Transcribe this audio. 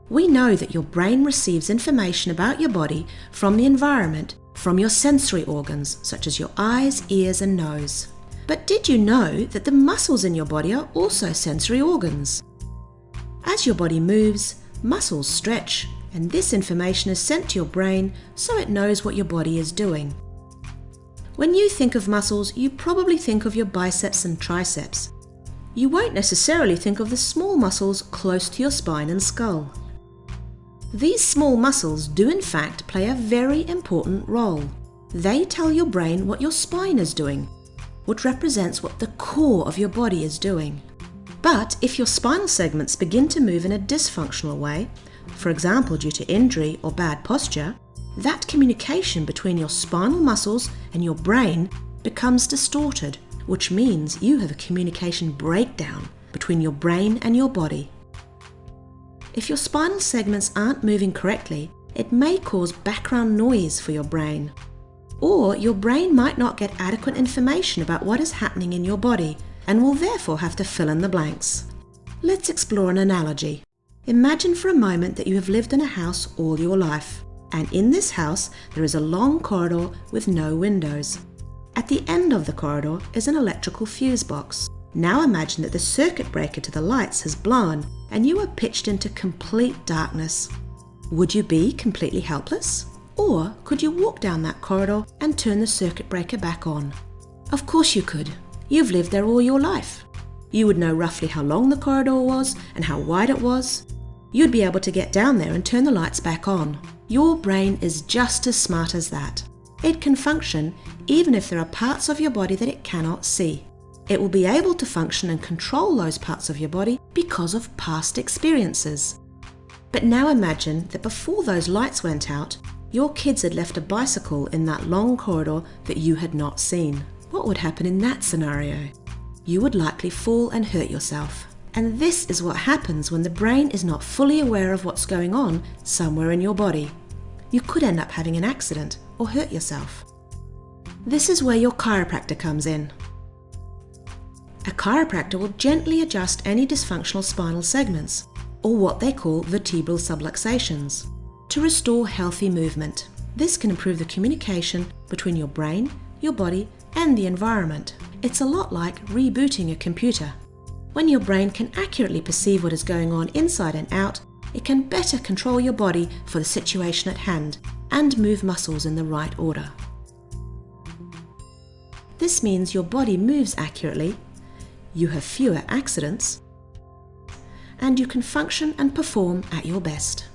We know that your brain receives information about your body from the environment, from your sensory organs, such as your eyes, ears, and nose. But did you know that the muscles in your body are also sensory organs? As your body moves, muscles stretch, and this information is sent to your brain so it knows what your body is doing. When you think of muscles, you probably think of your biceps and triceps. You won't necessarily think of the small muscles close to your spine and skull. These small muscles do in fact play a very important role. They tell your brain what your spine is doing, which represents what the core of your body is doing. But if your spinal segments begin to move in a dysfunctional way, for example due to injury or bad posture, that communication between your spinal muscles and your brain becomes distorted, which means you have a communication breakdown between your brain and your body. If your spinal segments aren't moving correctly, it may cause background noise for your brain. Or your brain might not get adequate information about what is happening in your body and will therefore have to fill in the blanks. Let's explore an analogy. Imagine for a moment that you have lived in a house all your life, and in this house there is a long corridor with no windows. At the end of the corridor is an electrical fuse box. Now imagine that the circuit breaker to the lights has blown and you are pitched into complete darkness. Would you be completely helpless? Or could you walk down that corridor and turn the circuit breaker back on? Of course you could. You've lived there all your life. You would know roughly how long the corridor was and how wide it was. You'd be able to get down there and turn the lights back on. Your brain is just as smart as that. It can function even if there are parts of your body that it cannot see. It will be able to function and control those parts of your body because of past experiences. But now imagine that before those lights went out, your kids had left a bicycle in that long corridor that you had not seen. What would happen in that scenario? You would likely fall and hurt yourself. And this is what happens when the brain is not fully aware of what's going on somewhere in your body. You could end up having an accident or hurt yourself. This is where your chiropractor comes in. A chiropractor will gently adjust any dysfunctional spinal segments, or what they call vertebral subluxations, to restore healthy movement. This can improve the communication between your brain, your body, and the environment. It's a lot like rebooting a computer. When your brain can accurately perceive what is going on inside and out, it can better control your body for the situation at hand and move muscles in the right order. This means your body moves accurately, you have fewer accidents, and you can function and perform at your best.